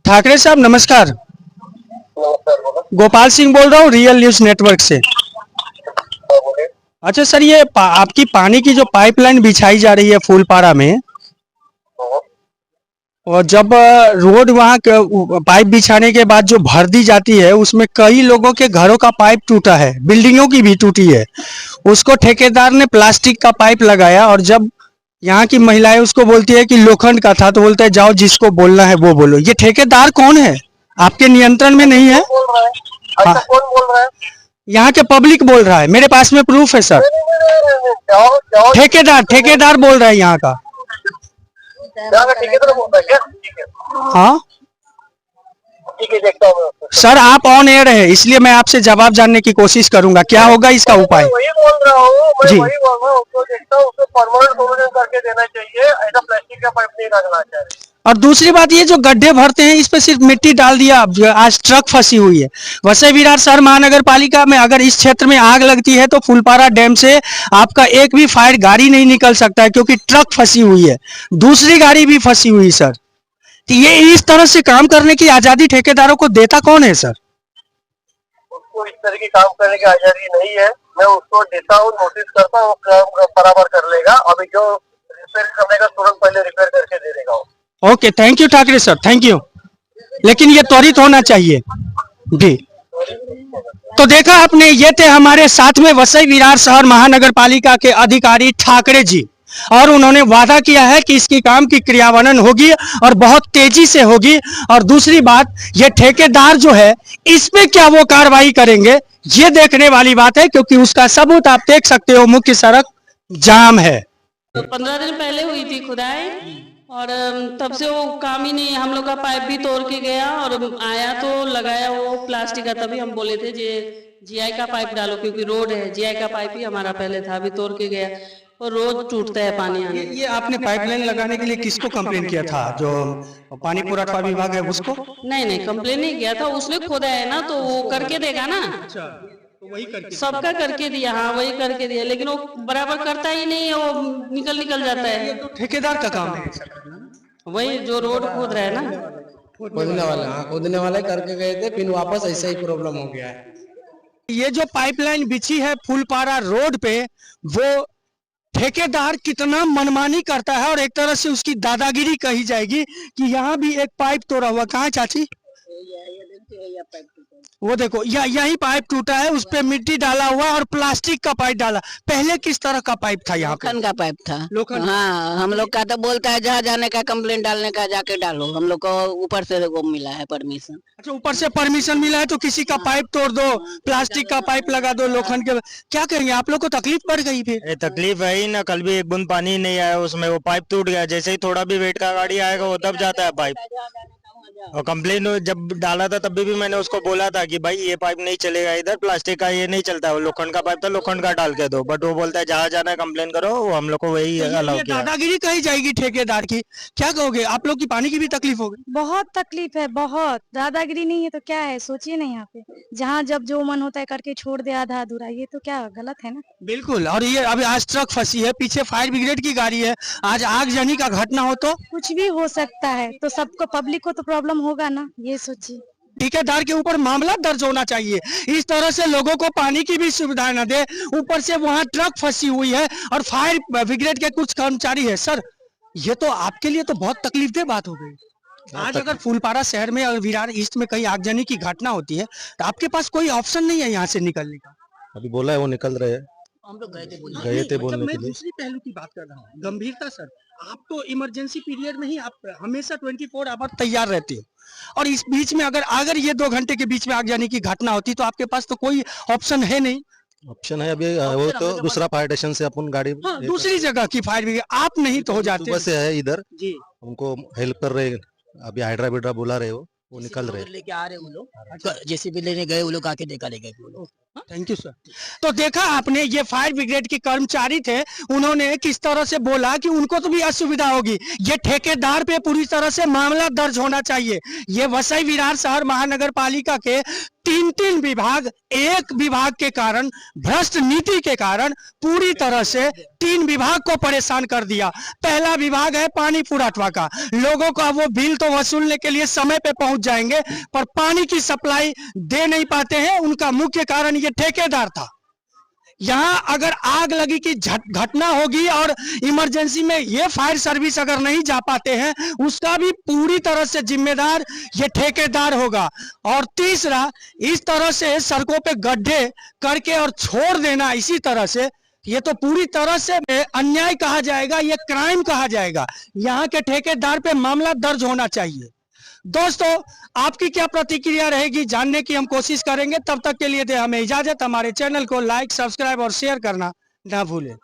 ठाकरे साहब नमस्कार। नमस्कार, बोलो। गोपाल सिंह बोल रहा हूँ रियल न्यूज नेटवर्क से। हाँ, बोलिए। अच्छा सर, ये आपकी पानी की जो पाइपलाइन बिछाई जा रही है फूलपाड़ा में, हाँ, और जब रोड वहाँ पाइप बिछाने के बाद जो भर दी जाती है उसमें कई लोगों के घरों का पाइप टूटा है, बिल्डिंगों की भी टूटी है। उसको ठेकेदार ने प्लास्टिक का पाइप लगाया और जब यहाँ की महिलाएं उसको बोलती है कि लोखंड का था तो बोलता है जाओ जिसको बोलना है वो बोलो। ये ठेकेदार कौन है? आपके नियंत्रण में नहीं है? कौन बोल रहा है? हाँ, अच्छा, कौन बोल रहा है? यहाँ के पब्लिक बोल रहा है, मेरे पास में प्रूफ है सर। नहीं, जाओ जाओ। ठेकेदार बोल रहा है यहाँ का। यहाँ का ठेकेदार बोल रहा है क्या? ठीक है, हाँ ठीक है, देखता हूँ मैं उसको। सर, आप ऑन एयर है इसलिए मैं आपसे जवाब जानने की कोशिश करूंगा, क्या होगा इसका उपाय। मैं वही बोल रहा हूँ, मैं जी। वही बोल रहा हूँ, उसको देखता हूँ, उसको परमानेंट सोल्यूशन करके देना चाहिए। ऐसा प्लास्टिक का पाइप नहीं रखना चाहिए। और दूसरी बात, ये जो गड्ढे भरते हैं इस पे सिर्फ मिट्टी डाल दिया, आज ट्रक फंसी हुई है। वसई विरार शहर महानगर पालिका में अगर इस क्षेत्र में आग लगती है तो फुलपारा डैम से आपका एक भी फायर गाड़ी नहीं निकल सकता है क्योंकि ट्रक फंसी हुई है, दूसरी गाड़ी भी फंसी हुई सर। तो ये इस तरह से काम करने की आजादी ठेकेदारों को देता कौन है सर? उसको इस तरह की काम करने की आजादी नहीं है। मैं उसको देता हूँ, नोटिस करता हूँ, काम बराबर कर लेगा। अभी जो रिपेयर करने का तुरंत पहले रिपेयर करके दे देगा वो। Okay, thank you Thackeray sir, thank you. लेकिन ये त्वरित होना चाहिए जी। तो देखा आपने, ये थे हमारे साथ में वसई विरार शहर महानगर पालिका के अधिकारी ठाकरे जी, और उन्होंने वादा किया है कि इसकी काम की क्रियान्वयन होगी और बहुत तेजी से होगी। और दूसरी बात, ये ठेकेदार जो है इस पे क्या वो कार्रवाई करेंगे, ये देखने वाली बात है, क्योंकि उसका सबूत आप देख सकते हो, मुख्य सड़क जाम है। तो 15 दिन पहले हुई थी खुदाई, और तब से वो काम ही नहीं। हम लोग का पाइप भी तोड़ के गया और आया तो लगाया वो प्लास्टिक का। तभी हम बोले थे जीआई का पाइप डालो, क्योंकि रोड है, जीआई का पाइप ही हमारा पहले था, अभी तोड़ के गया और रोज टूटता है पानी आने। ये आपने पाइपलाइन लगाने के लिए किसको कंप्लेन किया था? जो पानी पुरवठा विभाग है उसको? नहीं, कंप्लेन नहीं किया था, उसने खोदा है ना, तो वो करके देगा ना। तो वही करके सबका करके दिया, हाँ वही करके दिया, लेकिन वो बराबर करता ही नहीं है, वो निकल जाता है। तो ठेकेदार का काम है। वही जो रोड खोद रहा है ना, खोदने वाला, हाँ खोदने वाले करके गए थे, फिर वापस ऐसा ही प्रॉब्लम हो गया है। ये जो पाइपलाइन बिछी है फुलपारा रोड पे, वो ठेकेदार कितना मनमानी करता है, और एक तरह से उसकी दादागिरी कही जाएगी कि यहाँ भी एक पाइप तोड़ा हुआ। कहाँ है चाची? वो देखो, यही पाइप टूटा है, उस पे मिट्टी डाला हुआ और प्लास्टिक का पाइप डाला। पहले किस तरह का पाइप था यहाँ पे? लोखंड का पाइप था। लोखंड? हाँ, हम लोग का तो बोलता है जहाँ जाने का कंप्लेंट डालने का जाके डालो। हम लोग को ऊपर से वो मिला है परमिशन। अच्छा, ऊपर से परमिशन मिला है तो किसी का पाइप तोड़ दो, प्लास्टिक का पाइप लगा दो लोखंड के, क्या करेंगे? आप लोग को तकलीफ पड़ गई फिर? तकलीफ है ही ना, कल भी एक बूंद पानी नहीं आया उसमें, वो पाइप टूट गया। जैसे ही थोड़ा भी वेट का गाड़ी आएगा वो दब जाता है पाइप। और कंप्लेन जब डाला था तब भी मैंने उसको बोला था कि भाई ये पाइप नहीं चलेगा, इधर प्लास्टिक का ये नहीं चलता है, वो लोखंड का पाइप था, लोखंड का डाल के दो। बट वो बोलता है जहाँ जाना है कंप्लेन करो, वो हम लोग को वही अलाउ ये किया। दादागिरी कही जाएगी ठेकेदार की। क्या कहोगे? आप लोग की पानी की भी तकलीफ होगी? बहुत तकलीफ है, बहुत। दादागिरी नहीं है तो क्या है, सोचिए ना। यहाँ पे जहाँ जब जो मन होता है करके छोड़ दे आधा अधूरा, ये तो क्या गलत है ना। बिल्कुल। और ये अभी आज ट्रक फंसी है, पीछे फायर ब्रिगेड की गाड़ी है, आज आगजनी का घटना हो तो कुछ भी हो सकता है, तो सबको, पब्लिक को तो प्रॉब्लम होगा ना, ये सोचिए। ठेकेदार के ऊपर मामला दर्ज होना चाहिए। इस तरह से लोगों को पानी की भी सुविधा न दे, ऊपर से वहां ट्रक फंसी हुई है और फायर ब्रिगेड के कुछ कर्मचारी है। सर, ये तो आपके लिए तो बहुत तकलीफदेह बात हो गई। आज अगर फुलपारा शहर में और विरार ईस्ट में कहीं आगजनी की घटना होती है तो आपके पास कोई ऑप्शन नहीं है यहाँ से निकलने का। अभी बोला है वो निकल रहे हैं, हम लोग गए थे मतलब बोलने मैं के लिए। दूसरी पहलू की बात कर रहा हूँ, गंभीरता। सर, आप तो इमरजेंसी पीरियड में ही आप हमेशा 24 आवर तैयार रहते हो, और इस बीच में अगर ये 2 घंटे के बीच में आगजनी की घटना होती तो आपके पास तो कोई ऑप्शन है नहीं। ऑप्शन है अभी, वो तो दूसरा फायर स्टेशन से अपन गाड़ी हाँ, दूसरी जगह की फायर ब्रिगेड, आप नहीं तो हो जाते सुबह से है इधर, जी। उनको हेल्प कर रहे हैं। अभी हाइड्रा बिड्रा बुला रहे हो, वो निकल रहे हैं। लेके आ रहे वो लोग, जेसीबी लेने गए वो लोग, आके देखा ले गए। Thank you sir. तो देखा आपने, ये फायर ब्रिगेड के कर्मचारी थे, उन्होंने किस तरह से बोला कि उनको तो भी असुविधा होगी। ये ठेकेदार पे पूरी तरह से मामला दर्ज होना चाहिए। ये वसई विरार शहर महानगर पालिका के तीन विभाग एक विभाग के कारण, भ्रष्ट नीति के कारण पूरी तरह से 3 विभाग को परेशान कर दिया। पहला विभाग है पानी पुराठवा का। लोगों का वो बिल तो वसूलने के लिए समय पे पहुंच जाएंगे, पर पानी की सप्लाई दे नहीं पाते हैं। उनका मुख्य कारण ये ठेकेदार था। यहां अगर आग लगी की घटना होगी और इमरजेंसी में ये फायर सर्विस अगर नहीं जा पाते हैं, उसका भी पूरी तरह से जिम्मेदार ये ठेकेदार होगा। और तीसरा, इस तरह से सड़कों पे गड्ढे करके और छोड़ देना इसी तरह से, ये तो पूरी तरह से अन्याय कहा जाएगा, ये क्राइम कहा जाएगा। यहाँ के ठेकेदार पे मामला दर्ज होना चाहिए। दोस्तों, आपकी क्या प्रतिक्रिया रहेगी जानने की हम कोशिश करेंगे। तब तक के लिए दे हमें इजाजत। हमारे चैनल को लाइक, सब्सक्राइब और शेयर करना ना भूलें।